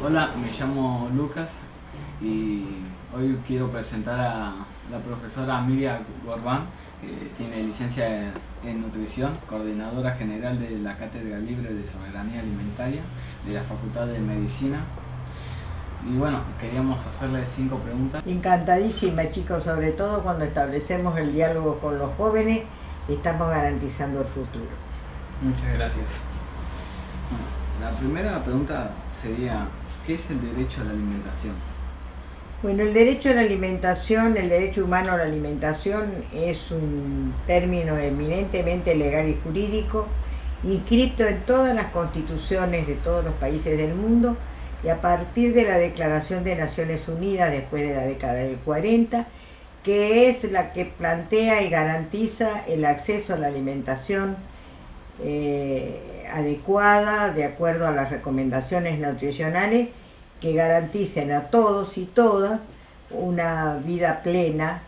Hola, me llamo Lucas y hoy quiero presentar a la profesora Emilia Gorbán, que tiene licencia en nutrición, coordinadora general de la Cátedra Libre de Soberanía Alimentaria de la Facultad de Medicina. Y bueno, queríamos hacerle 5 preguntas. Encantadísima, chicos, sobre todo cuando establecemos el diálogo con los jóvenes, estamos garantizando el futuro. Muchas gracias. Bueno, la primera pregunta sería, ¿qué es el derecho a la alimentación? Bueno, el derecho a la alimentación, el derecho humano a la alimentación es un término eminentemente legal y jurídico, inscrito en todas las constituciones de todos los países del mundo y a partir de la Declaración de Naciones Unidas después de la década del 40, que es la que plantea y garantiza el acceso a la alimentación adecuada, de acuerdo a las recomendaciones nutricionales que garanticen a todos y todas una vida plena,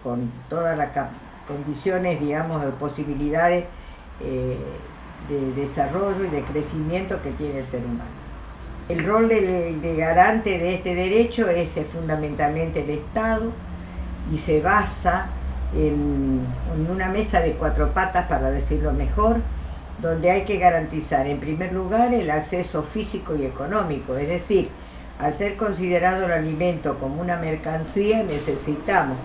con todas las condiciones, digamos, de posibilidades de desarrollo y de crecimiento que tiene el ser humano. El rol de garante de este derecho es fundamentalmente el Estado y se basa en una mesa de 4 patas, para decirlo mejor, donde hay que garantizar en primer lugar el acceso físico y económico, es decir, al ser considerado el alimento como una mercancía necesitamos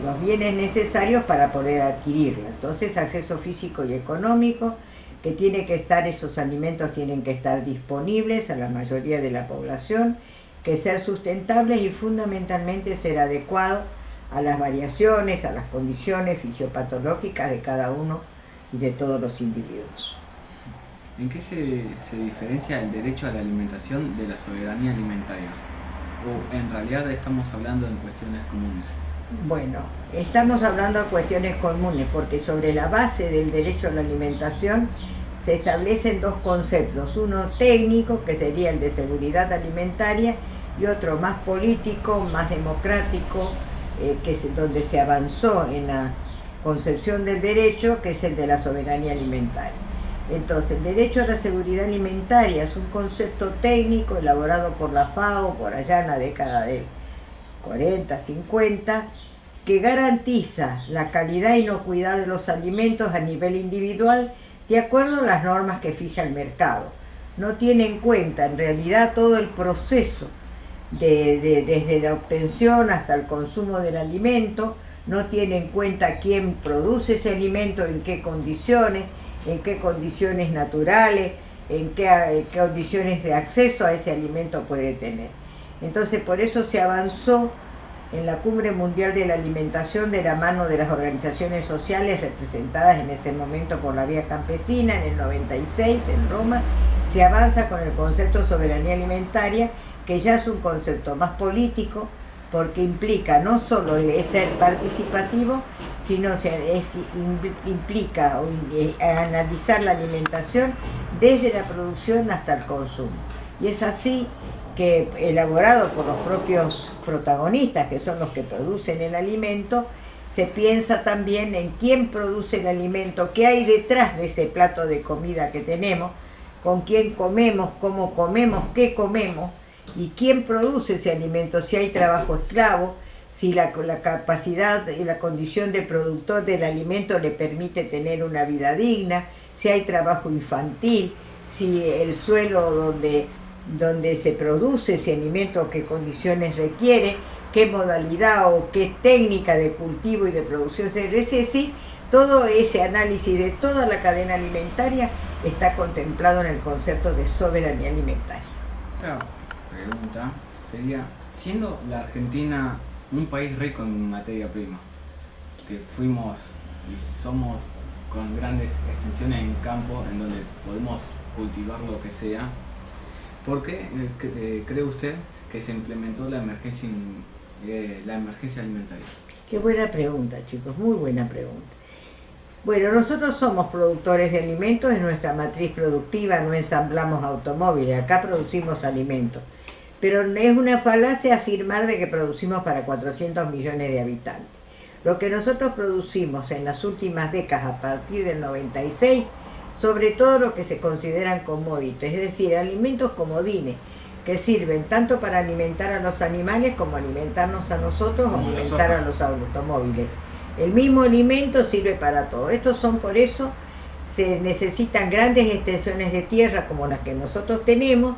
los bienes necesarios para poder adquirirla. Entonces, acceso físico y económico, que tiene que estar, esos alimentos tienen que estar disponibles a la mayoría de la población, que ser sustentables y fundamentalmente ser adecuados a las variaciones, a las condiciones fisiopatológicas de cada uno y de todos los individuos. ¿En qué se diferencia el derecho a la alimentación de la soberanía alimentaria? ¿O en realidad estamos hablando en cuestiones comunes? Bueno, estamos hablando de cuestiones comunes porque sobre la base del derecho a la alimentación se establecen 2 conceptos, uno técnico, que sería el de seguridad alimentaria, y otro más político, más democrático, que es donde se avanzó en la concepción del derecho, que es el de la soberanía alimentaria. Entonces, el derecho a la seguridad alimentaria es un concepto técnico elaborado por la FAO por allá en la década del 40, 50, que garantiza la calidad e inocuidad de los alimentos a nivel individual de acuerdo a las normas que fija el mercado. No tiene en cuenta en realidad todo el proceso desde la obtención hasta el consumo del alimento, no tiene en cuenta quién produce ese alimento, en qué condiciones naturales, en qué condiciones de acceso a ese alimento puede tener. Entonces, por eso se avanzó en la Cumbre Mundial de la Alimentación de la mano de las organizaciones sociales representadas en ese momento por la Vía Campesina en el 96 en Roma. Se avanza con el concepto de soberanía alimentaria, que ya es un concepto más político, porque implica no solo el ser participativo, sino implica analizar la alimentación desde la producción hasta el consumo. Y es así que, elaborado por los propios protagonistas, que son los que producen el alimento, se piensa también en quién produce el alimento, qué hay detrás de ese plato de comida que tenemos, con quién comemos, cómo comemos, qué comemos, y quién produce ese alimento, si hay trabajo esclavo, si la capacidad y la condición de productor del alimento le permite tener una vida digna, si hay trabajo infantil, si el suelo donde se produce ese alimento, qué condiciones requiere, qué modalidad o qué técnica de cultivo y de producción se requiere. Sí, todo ese análisis de toda la cadena alimentaria está contemplado en el concepto de soberanía alimentaria. Claro. Pregunta sería, siendo la Argentina un país rico en materia prima, que fuimos y somos con grandes extensiones en campo en donde podemos cultivar lo que sea, ¿por qué cree usted que se implementó la emergencia alimentaria? Qué buena pregunta, chicos, muy buena pregunta. Bueno, nosotros somos productores de alimentos, es nuestra matriz productiva, no ensamblamos automóviles, acá producimos alimentos. Pero es una falacia afirmar de que producimos para 400 millones de habitantes. Lo que nosotros producimos en las últimas décadas, a partir del 96, sobre todo lo que se consideran commodities, es decir, alimentos comodines, que sirven tanto para alimentar a los animales como alimentarnos a nosotros o alimentar a los automóviles. El mismo alimento sirve para todo. Estos son, por eso se necesitan grandes extensiones de tierra como las que nosotros tenemos.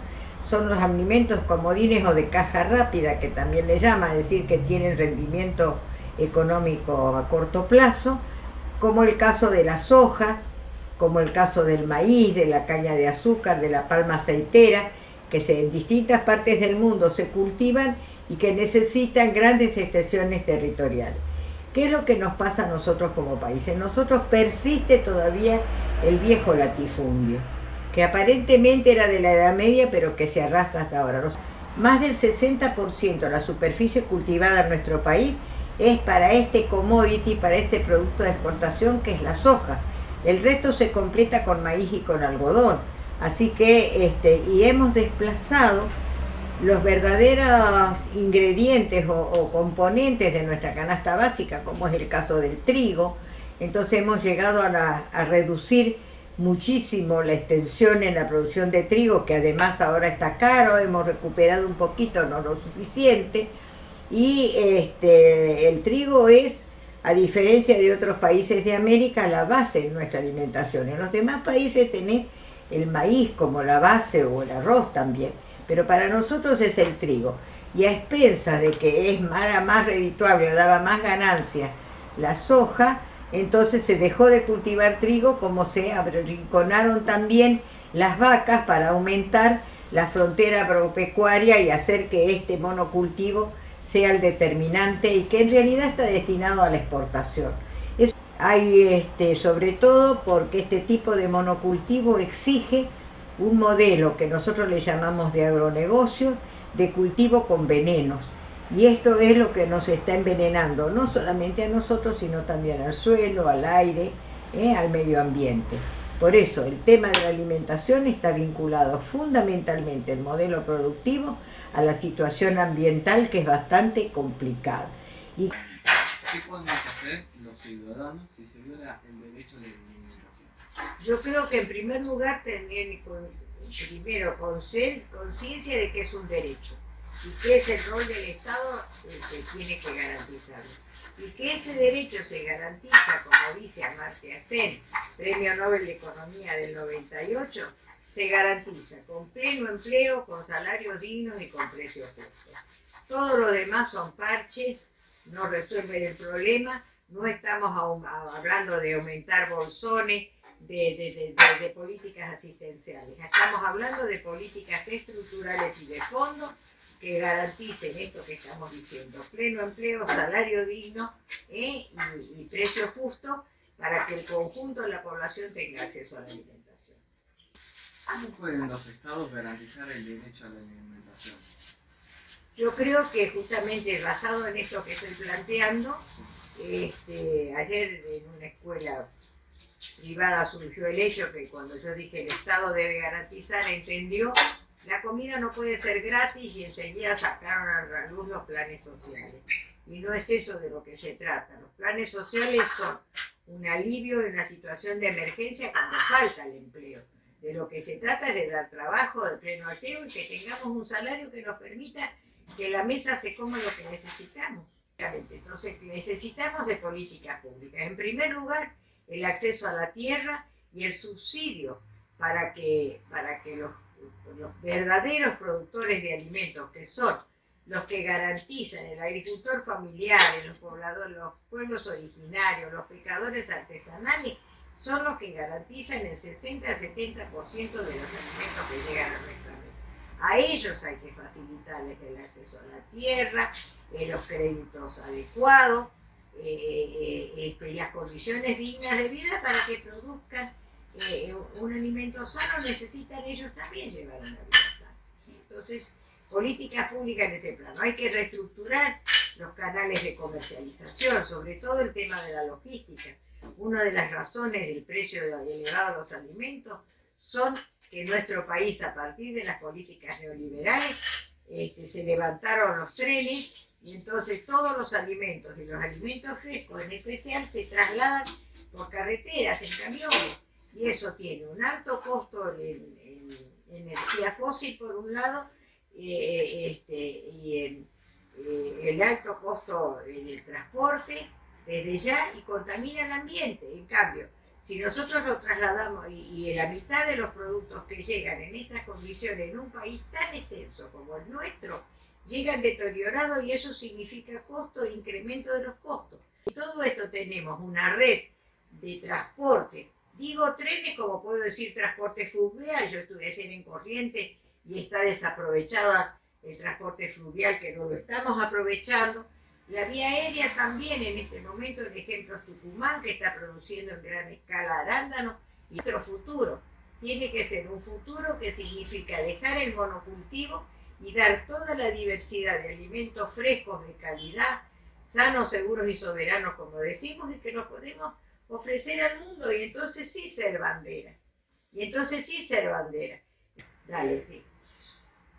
Son los alimentos comodines o de caja rápida, que también le llama, es decir, que tienen rendimiento económico a corto plazo, como el caso de la soja, como el caso del maíz, de la caña de azúcar, de la palma aceitera, que en distintas partes del mundo se cultivan y que necesitan grandes extensiones territoriales. ¿Qué es lo que nos pasa a nosotros como país? En nosotros persiste todavía el viejo latifundio, que aparentemente era de la Edad Media, pero que se arrastra hasta ahora. Más del 60% de la superficie cultivada en nuestro país es para este commodity, para este producto de exportación que es la soja. El resto se completa con maíz y con algodón. Así que, y hemos desplazado los verdaderos ingredientes o componentes de nuestra canasta básica, como es el caso del trigo. Entonces hemos llegado a reducir muchísimo la extensión en la producción de trigo, que además ahora está caro, hemos recuperado un poquito, no lo suficiente, y el trigo es, a diferencia de otros países de América, la base de nuestra alimentación. En los demás países tenés el maíz como la base o el arroz también, pero para nosotros es el trigo. Y a expensas de que era más redituable, daba más ganancias la soja, entonces se dejó de cultivar trigo, como se arrinconaron también las vacas para aumentar la frontera agropecuaria y hacer que este monocultivo sea el determinante y que en realidad está destinado a la exportación. Hay sobre todo porque este tipo de monocultivo exige un modelo que nosotros le llamamos de agronegocio, de cultivo con venenos. Y esto es lo que nos está envenenando, no solamente a nosotros, sino también al suelo, al aire, al medio ambiente. Por eso el tema de la alimentación está vinculado fundamentalmente el modelo productivo a la situación ambiental, que es bastante complicada. ¿Qué podemos hacer los ciudadanos si se viola el derecho de alimentación? Yo creo que en primer lugar tendrían primero conciencia de que es un derecho y que es el rol del Estado el que tiene que garantizarlo. Y que ese derecho se garantiza, como dice Amartya Sen, Premio Nobel de Economía del 98, se garantiza con pleno empleo, con salarios dignos y con precios justos. Todo lo demás son parches, no resuelven el problema, no estamos hablando de aumentar bolsones, de políticas asistenciales. Estamos hablando de políticas estructurales y de fondo que garanticen esto que estamos diciendo: pleno empleo, salario digno y precios justos para que el conjunto de la población tenga acceso a la alimentación. ¿Cómo pueden los estados garantizar el derecho a la alimentación? Yo creo que justamente basado en esto que estoy planteando, ayer en una escuela privada surgió el hecho que cuando yo dije el Estado debe garantizar, entendió, la comida no puede ser gratis, y enseguida sacaron a la luz los planes sociales. Y no es eso de lo que se trata. Los planes sociales son un alivio en una situación de emergencia cuando falta el empleo. De lo que se trata es de dar trabajo de pleno empleo y que tengamos un salario que nos permita que la mesa se coma lo que necesitamos. Entonces necesitamos de políticas públicas. En primer lugar, el acceso a la tierra y el subsidio para que los verdaderos productores de alimentos, que son los que garantizan el agricultor familiar, los pueblos originarios, los pescadores artesanales, son los que garantizan el 60 al 70% de los alimentos que llegan a nuestra mesa. A ellos hay que facilitarles el acceso a la tierra, los créditos adecuados, y las condiciones dignas de vida para que produzcan un alimento sano. Necesitan ellos también llevar una vida sana. ¿Sí? Entonces, políticas públicas en ese plano. Hay que reestructurar los canales de comercialización, sobre todo el tema de la logística. Una de las razones del precio elevado de los alimentos son que en nuestro país, a partir de las políticas neoliberales, se levantaron los trenes y entonces todos los alimentos y los alimentos frescos en especial se trasladan por carreteras, en camiones, y eso tiene un alto costo en energía fósil por un lado, el alto costo en el transporte desde ya y contamina el ambiente. En cambio, si nosotros lo trasladamos y la mitad de los productos que llegan en estas condiciones en un país tan extenso como el nuestro, llegan deteriorados y eso significa costo e incremento de los costos. Y todo esto tenemos una red de transporte, digo trenes como puedo decir transporte fluvial, yo estuve ayer en Corrientes y está desaprovechada el transporte fluvial que no lo estamos aprovechando. La vía aérea también en este momento, el ejemplo es Tucumán, que está produciendo en gran escala arándanos, y nuestro futuro tiene que ser un futuro que significa dejar el monocultivo y dar toda la diversidad de alimentos frescos, de calidad, sanos, seguros y soberanos, como decimos, y que los podemos ofrecer al mundo, y entonces sí ser bandera. Dale, sí.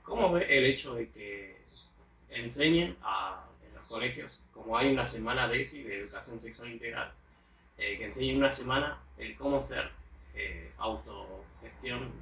¿Cómo ve el hecho de que enseñen en los colegios, como hay una semana de ESI, de educación sexual integral, que enseñen una semana el cómo ser autogestión?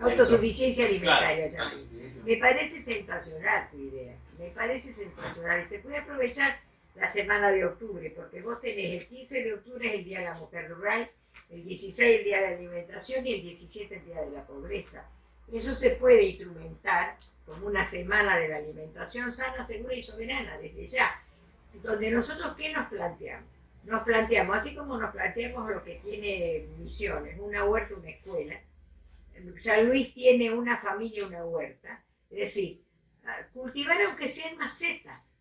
Autosuficiencia alimentaria, claro, me parece sensacional tu idea, me parece sensacional y se puede aprovechar la semana de octubre, porque vos tenés el 15 de octubre es el Día de la Mujer Rural, el 16 el Día de la Alimentación y el 17 el Día de la Pobreza. Eso se puede instrumentar como una semana de la alimentación sana, segura y soberana desde ya, donde nosotros ¿qué nos planteamos? Nos planteamos, así como nos planteamos lo que tiene Misiones, una huerta, una escuela. San Luis tiene una familia, una huerta, es decir, cultivar aunque sean macetas,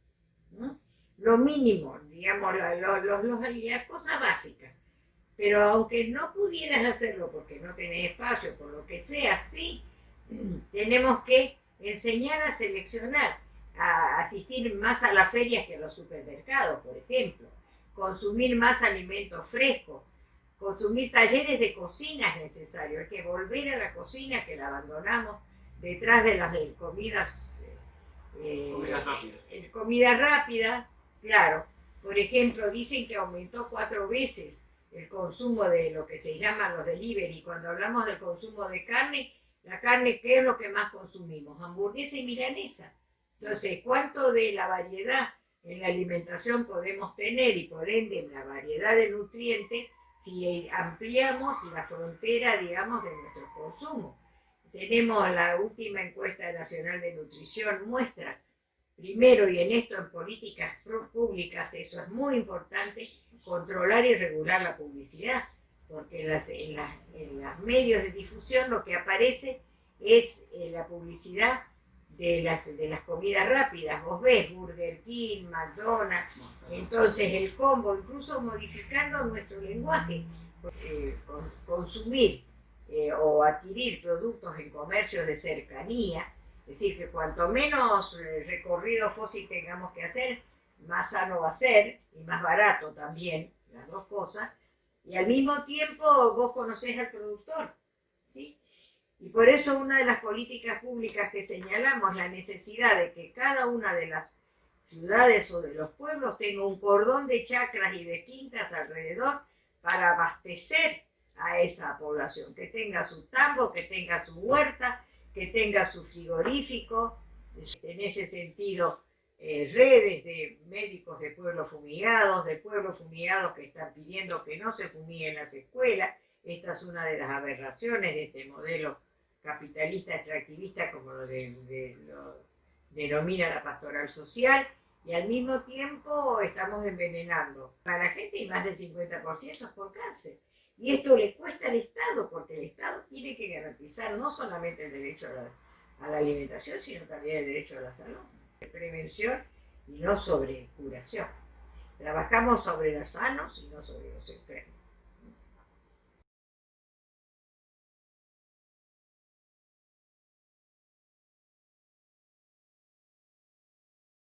¿no? Lo mínimo, digamos, las cosas básicas. Pero aunque no pudieras hacerlo porque no tenés espacio, por lo que sea, sí, tenemos que enseñar a seleccionar, a asistir más a las ferias que a los supermercados, por ejemplo, consumir más alimentos frescos, consumir talleres de cocina es necesario, hay que volver a la cocina que la abandonamos detrás de las comidas rápidas. Comida rápida, claro. Por ejemplo, dicen que aumentó 4 veces el consumo de lo que se llaman los delivery. Cuando hablamos del consumo de carne, la carne, ¿qué es lo que más consumimos? Hamburguesa y milanesa. Entonces, ¿cuánto de la variedad en la alimentación podemos tener y por ende la variedad de nutrientes si ampliamos la frontera, digamos, de nuestro consumo? Tenemos la última encuesta nacional de nutrición muestra, primero, y en esto en políticas públicas, eso es muy importante, controlar y regular la publicidad, porque en los medios de difusión lo que aparece es la publicidad de las comidas rápidas. Vos ves Burger King, McDonald's, entonces el combo, incluso modificando nuestro lenguaje, consumir o adquirir productos en comercios de cercanía, es decir, que cuanto menos recorrido fósil tengamos que hacer, más sano va a ser y más barato también, las dos cosas, y al mismo tiempo vos conocés al productor, ¿sí? Y por eso una de las políticas públicas que señalamos, la necesidad de que cada una de las ciudades o de los pueblos tenga un cordón de chacras y de quintas alrededor para abastecer a esa población, que tenga su tambo, que tenga su huerta, que tenga su frigorífico, en ese sentido redes de médicos de pueblos fumigados que están pidiendo que no se fumiguen las escuelas. Esta es una de las aberraciones de este modelo capitalista extractivista, como lo denomina la pastoral social, y al mismo tiempo estamos envenenando a la gente y más del 50% es por cáncer. Y esto le cuesta al Estado, porque el Estado tiene que garantizar no solamente el derecho a la alimentación, sino también el derecho a la salud, de prevención y no sobre curación. Trabajamos sobre los sanos y no sobre los enfermos.